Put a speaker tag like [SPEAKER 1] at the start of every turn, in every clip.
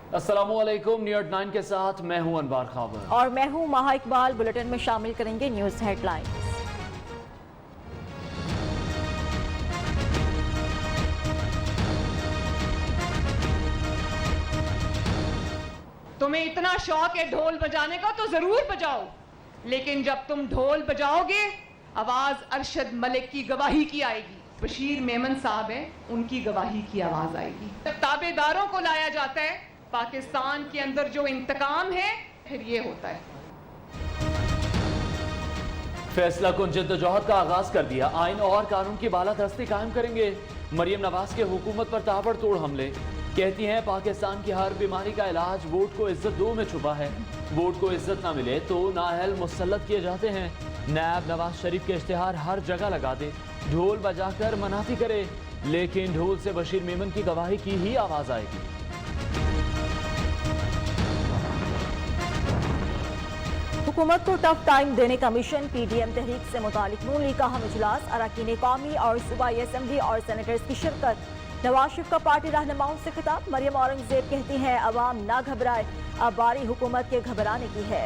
[SPEAKER 1] अस्सलामुअलैकुम। न्यूयॉर्क 9 के साथ मैं हूं अनवार खावर
[SPEAKER 2] और मैं हूं माहा इकबाल। बुलेटिन में शामिल करेंगे न्यूज हेडलाइंस।
[SPEAKER 3] तुम्हें इतना शौक है ढोल बजाने का तो जरूर बजाओ, लेकिन जब तुम ढोल बजाओगे आवाज अरशद मलिक की गवाही की आएगी। बशीर मेमन साहब हैं, उनकी गवाही की आवाज आएगी। जब ताबेदारों को लाया जाता है पाकिस्तान के अंदर जो इंतकाम है, फिर ये होता है।
[SPEAKER 1] फैसला कुन जद्दोजहद का आगाज कर दिया। आइन और कानून की बालादस्ती कायम करेंगे। मरियम नवाज के हुकूमत पर ताबड़तोड़ हमले। कहती हैं पाकिस्तान की हर बीमारी का इलाज वोट को इज्जत दो में छुपा है। वोट को इज्जत ना मिले तो नाअहल मुसल्लत किए जाते हैं। नायब नवाज शरीफ के इश्तिहार हर जगह लगा दे, ढोल बजाकर मनाती करे, लेकिन ढोल से बशीर मेमन की गवाही की ही आवाज आएगी।
[SPEAKER 2] हुकूमत को टफ टाइम देने का मिशन। पीडीएम तहरीक से मुतालिक नून लीग का अहम इजलास। अरकान कौमी और सूबाई असम्बली और सेनेटर्स की शिरकत। नवाज शरीफ का पार्टी रहनुमाओं से खिताब। मरियम औरंगजेब कहती हैं अवाम ना घबराए, अब बारी हुकूमत के घबराने की है।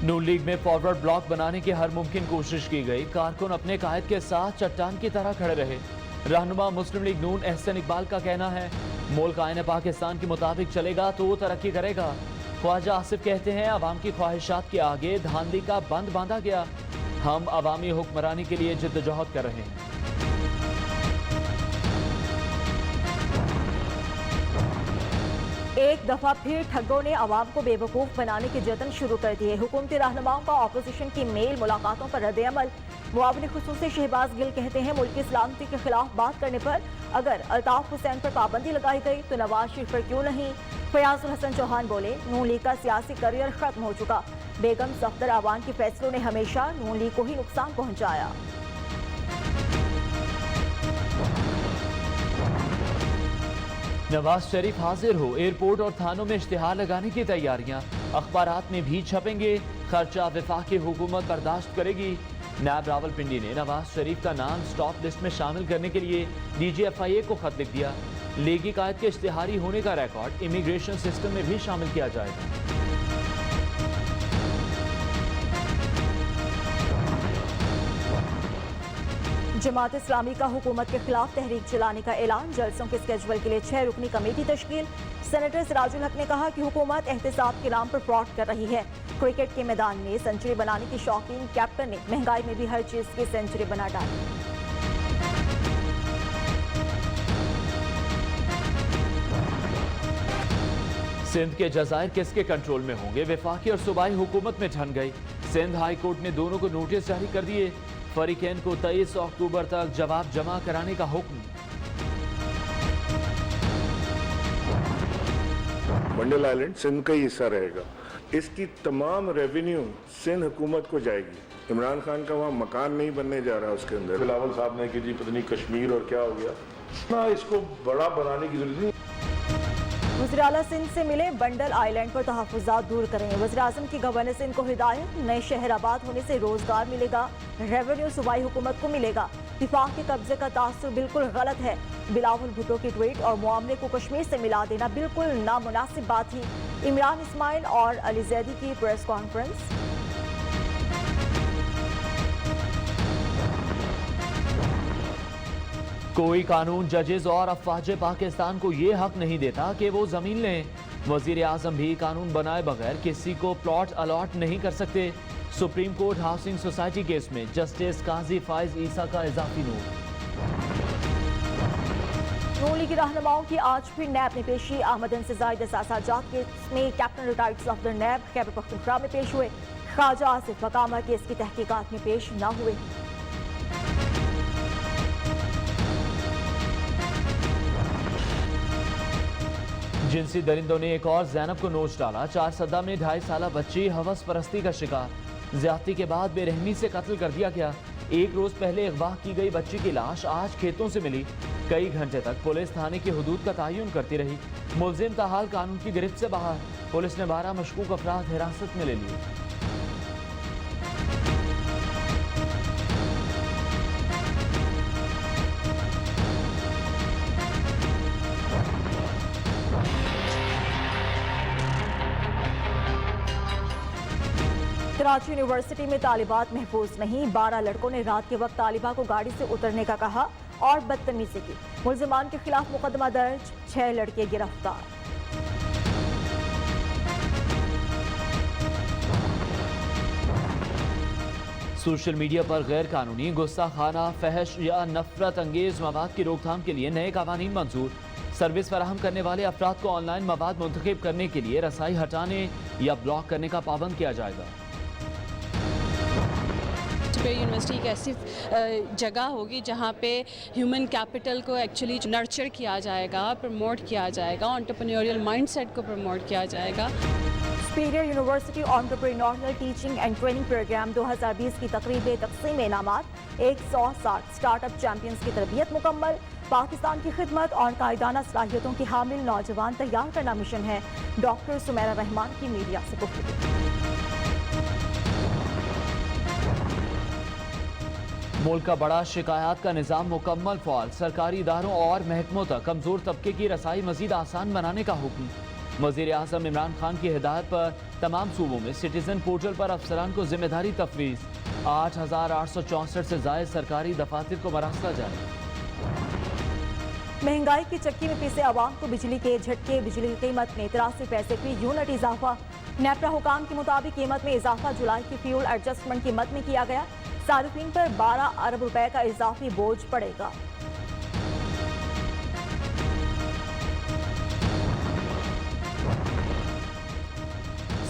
[SPEAKER 1] नून लीग में फॉरवर्ड ब्लॉक बनाने की हर मुमकिन कोशिश की गई। कारकुन अपने कायद के साथ चट्टान की तरह खड़े रहे। रहनुमा मुस्लिम लीग नून एहसन इकबाल का कहना है मुल्क आईन पाकिस्तान के मुताबिक चलेगा तो तरक्की करेगा। ख्वाजा आसिफ कहते हैं अवाम की ख्वाहिशात के आगे धांधली का बंद बांधा गया। हम अवामी हुक्मरानी के लिए जिद्दोजहद कर रहे हैं।
[SPEAKER 2] एक दफा फिर ठगों ने अवाम को बेवकूफ बनाने के जतन शुरू कर दिए। हुकूमती रहनुमाओं का ऑपोजिशन की मेल मुलाकातों पर रद्द-ए-अमल। मुआविन खुसूसी शहबाज गिल कहते हैं मुल्क की सलामती के खिलाफ बात करने पर अगर अल्ताफ हुसैन पर पाबंदी लगाई गई तो नवाज शरीफ पर क्यों नहीं। फयाजुल हसन चौहान बोले नून लीग का सियासी करियर खत्म हो चुका। बेगम सफदर आवान के फैसलों ने हमेशा नून लीग को ही नुकसान पहुंचाया।
[SPEAKER 1] नवाज शरीफ हाजिर हो। एयरपोर्ट और थानों में इश्तिहार लगाने की तैयारियां। अखबारात में भी छपेंगे। खर्चा वफाकी हुकूमत बर्दाश्त करेगी। नायब रावलपिंडी ने नवाज शरीफ का नाम स्टॉप लिस्ट में शामिल करने के लिए DGFIA को खत लिख दिया। लीगी कायद के इश्तिहारी होने का रिकॉर्ड इमिग्रेशन सिस्टम में भी शामिल किया जाएगा।
[SPEAKER 2] जमात इस्लामी का हुकूमत के खिलाफ तहरीक चलाने का ऐलान। जलसों के स्केजुअल के लिए 6 रुकनी कमेटी तश्कील। सेनेटर सिराजुल हक ने कहा कि हुकूमत एहतसाब के नाम पर फ्रॉड कर रही है। क्रिकेट के मैदान में सेंचुरी बनाने की शौकीन कैप्टन ने महंगाई में भी हर चीज की सेंचुरी बना डाली।
[SPEAKER 1] सिंध के जजायर किसके कंट्रोल में होंगे? वफाकी और सूबाई हुकूमत में ठन गई। सिंध हाई कोर्ट ने दोनों को नोटिस जारी कर दिए। फरीकैन को 23 अक्टूबर तक जवाब जमा कराने का हुक्म।
[SPEAKER 4] मंडल आइलैंड सिंध का ही हिस्सा रहेगा। इसकी तमाम रेवेन्यू सिंध हुकूमत को जाएगी। इमरान खान का वहाँ मकान नहीं बनने जा रहा उसके अंदर। बिलावल साहब ने कि जी पता नहीं कश्मीर और क्या हो गया ना, इसको बड़ा बनाने की जरूरत नहीं।
[SPEAKER 2] वज़ीर आला सिंध से मिले। बंडल आइलैंड पर तहफ़्फ़ुज़ात दूर करें। वज़ीर आज़म की गवर्नर सिंध को हिदायत। नए शहर आबाद होने से रोजगार मिलेगा, रेवेन्यू सूबाई हुकूमत को मिलेगा। दिफा के कब्जे का तासुर बिल्कुल गलत है। बिलावल भुट्टो की ट्वीट और मामले को कश्मीर से मिला देना बिल्कुल नामुनासिब बात थी। इमरान इस्माइल और अली जैदी की प्रेस कॉन्फ्रेंस।
[SPEAKER 1] कोई कानून जजेस और अफवाज पाकिस्तान को ये हक नहीं देता कि वो जमीन लें। वजीर आजम भी कानून बनाए बगैर किसी को प्लॉट अलॉट नहीं कर सकते। Supreme court housing society case में जस्टिस काजी फाइज ईसा का इजाफी नोट।
[SPEAKER 2] नून लीग रहनुमाओं की आज फिर नैब में पेशी। अहमद इंतजाज असासाजात केस में कैप्टन रिटायर्ड सफदर नैब खैबर पख्तूनख्वा में पेश हुए। ख्वाजा आसिफ मकामा केस की तहकीकात में पेश न हुए।
[SPEAKER 1] जिनसी दरिंदों ने एक और जैनब को नोच डाला। 4 सदा में 2.5 साला बच्ची हवस परस्ती का शिकार। ज्यादती के बाद बेरहमी से कत्ल कर दिया गया। एक रोज पहले अगवा की गई बच्ची की लाश आज खेतों से मिली। कई घंटे तक पुलिस थाने की हुदूद का तयन करती रही। मुलजिम ताहाल कानून की गिरफ्त से बाहर। पुलिस ने 12 मशकूक अफराद हिरासत में ले लिए।
[SPEAKER 2] कराची यूनिवर्सिटी में तालिबात महफूज नहीं, 12 लड़कों ने रात के वक्त तालिबा को गाड़ी से उतरने का कहा और बदतमीजी की। मुल्जिमान के खिलाफ मुकदमा दर्ज, 6 लड़के गिरफ्तार।
[SPEAKER 1] सोशल मीडिया पर गैर कानूनी, गुस्ताखाना, फहश या नफरत अंगेज मवाद की रोकथाम के लिए नए कानून मंजूर। सर्विस फराहम करने वाले अफराद को ऑनलाइन मवाद मुंतखब करने के लिए रसाई हटाने या ब्लॉक करने का पाबंद किया जाएगा।
[SPEAKER 5] यूनिवर्सिटी एक ऐसी जगह होगी जहाँ पे ह्यूमन कैपिटल को एक्चुअली नर्चर किया जाएगा, प्रमोट किया जाएगा, एंटरप्रेन्योरियल माइंडसेट को प्रमोट किया जाएगा।
[SPEAKER 2] Superior university entrepreneurial teaching and training program 2020 की तकरीब तकसीम इनामात, 160 स्टार्टअप चैंपियंस की तरबियत मुकम्मल। पाकिस्तान की खिदमत और कायदाना सलाहियतों के हामिल नौजवान तैयार करना मिशन है। डॉक्टर सुमेरा रहमान की मीडिया से गुफ्तगू।
[SPEAKER 1] मुल्क का बड़ा शिकायत का निज़ाम मुकम्मल फ़ाल, सरकारी इदारों और महकमों तक कमज़ोर तबके की रसाई मज़ीद आसान बनाने का हुक्म। वज़ीर आज़म इमरान खान की हिदायत पर तमाम सूबों में सिटीजन पोर्टल पर अफसरान को जिम्मेदारी तफवीज़। 8,864 से ज़ायद सरकारी दफातर को मरासला जारी।
[SPEAKER 2] महंगाई की चक्की में पीसे आवाम को बिजली के झटके, बिजली की कीमत में 83 पैसे की यूनिट इजाफा। नेपरा हुकाम के मुताबिक कीमत में इजाफा जुलाई की फ्यूल एडजस्टमेंट कीमत में किया गया। सार्फिन पर 12 अरब रुपए का इजाफी बोझ पड़ेगा।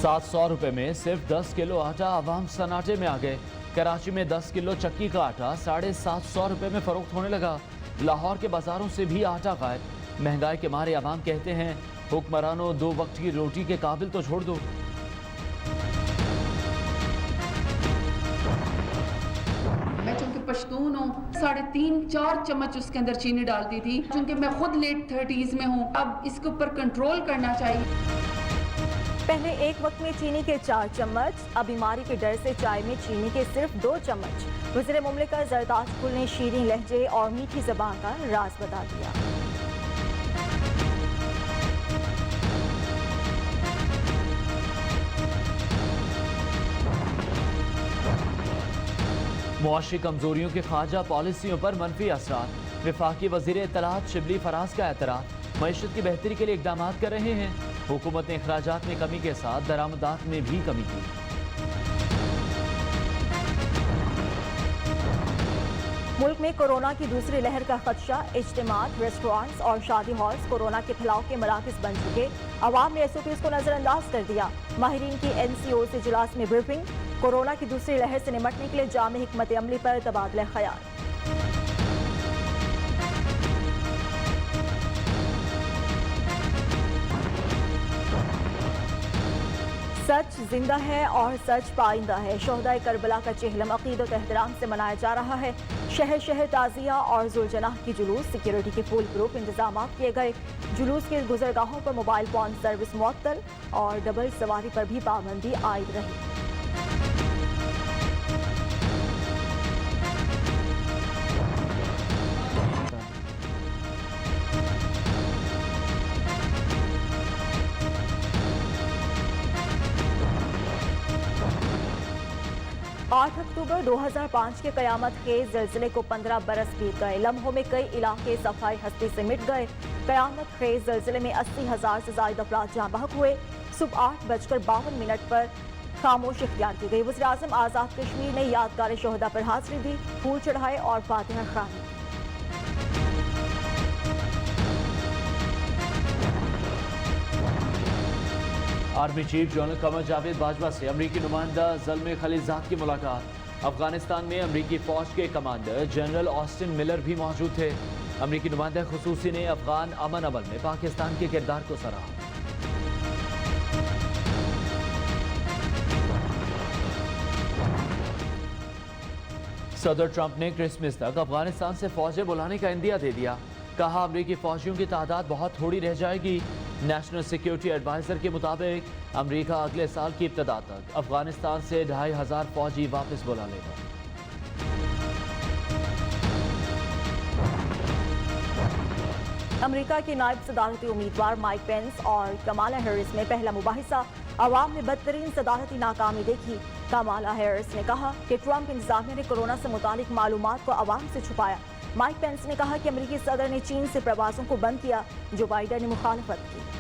[SPEAKER 1] ₹700 में सिर्फ 10 किलो आटा, आवाम सन्नाटे में आ गए। कराची में 10 किलो चक्की का आटा ₹750 में फरोख्त होने लगा। लाहौर के बाजारों से भी आटा गायब। महंगाई के मारे आवाम कहते हैं, हुक्मरानों 2 वक्त की रोटी के काबिल तो छोड़ दो।
[SPEAKER 6] मैं चूंकि पश्तून हूँ, 3.5-4 चम्मच उसके अंदर चीनी डालती थी। चूंकि मैं खुद लेट 30s में हूँ, अब इसके ऊपर कंट्रोल करना चाहिए।
[SPEAKER 2] पहले एक वक्त में चीनी के 4 चम्मच, अब बीमारी के डर से चाय में चीनी के सिर्फ 2 चम्मच। वज़ीर मुमलिकत जरदाद गुल ने शीरीं लहजे और मीठी ज़बान का राज बता दिया।
[SPEAKER 1] मुआशी कमजोरियों की ख्वाजा पॉलिसियों पर मनफी असरात। वफाकी वज़ीर इत्तलात शिबली फराज का एतराफ़, मईशत की बेहतरी के लिए इकदाम कर रहे हैं। हुकूमत ने अखराजात में कमी के साथ दरामदात में भी कमी की।
[SPEAKER 2] मुल्क में कोरोना की दूसरी लहर का खदशा। इज्तिमात, रेस्टोरेंट्स और शादी हॉल्स कोरोना के फैलाव के मराकज़ बन चुके। अवाम ने SOPs को नजरअंदाज कर दिया। माहिरीन की NCO से इजलास में ब्रीफिंग। कोरोना की दूसरी लहर से निमटने के लिए जामे हिकमत अमली पर तबादला ख्याल। सच जिंदा है और सच पाइंदा है। शोहदाए करबला का चेहलम अकीदत एहतराम से मनाया जा रहा है। शहर शहर ताजिया और जुलजनाह की जुलूस, सिक्योरिटी के फुल प्रूफ इंतजाम किए गए। जुलूस के गुजरगाहों पर मोबाइल फोन सर्विस मुअत्तल और डबल सवारी पर भी पाबंदी आयद रही। अक्टूबर 2005 के कयामत खेज ज़लज़ले को 15 बरस बीत गए। लम्हों में कई इलाके सफाई हस्ती से मिट गए। कयामत खेज ज़लज़ले में 80,000 से ज़ायद अफराद जहाँ बहक हुए। सुबह 8:52 पर खामोश इख्तियार की गई। वज़ीर आज़म आज़ाद कश्मीर ने यादगार शोहदा पर हाज़िरी दी, फूल चढ़ाए और फातिहा ख़्वानी।
[SPEAKER 1] Army chief general Qamar Javed Bajwa से अमरीकी नुमाइंदा ज़ल्मे खलीलज़ाद की मुलाकात। अफगानिस्तान में अमरीकी फ़ौज के कमांडर जनरल ऑस्टिन मिलर भी मौजूद थे। अमरीकी नुमाइंदा खुसूसी ने अफगान अमन अमल में पाकिस्तान के किरदार को सराहा। सदर ट्रंप ने क्रिसमस तक अफगानिस्तान से फौजें बुलाने का इंदिया दे दिया। कहा, अमरीकी फौजियों की तादाद बहुत थोड़ी रह जाएगी। नेशनल सिक्योरिटी एडवाइजर के मुताबिक अमेरिका अगले साल की इब्तिदा तक अफगानिस्तान से 2,500 फौजी वापस बुला लेगा।
[SPEAKER 2] अमेरिका के नायब सदारती उम्मीदवार माइक पेंस और कमाला हैरिस में पहला मुबाहिसा, अवाम ने बदतरीन सदारती नाकामी देखी। कमाला हैरिस ने कहा कि ट्रंप इंतजामिया ने कोरोना से मुतालिक मालूमात को अवाम से छुपाया। माइक पेंस ने कहा कि अमेरिकी सदर ने चीन से प्रवासों को बंद किया, जो बाइडेन ने मुखालफत की।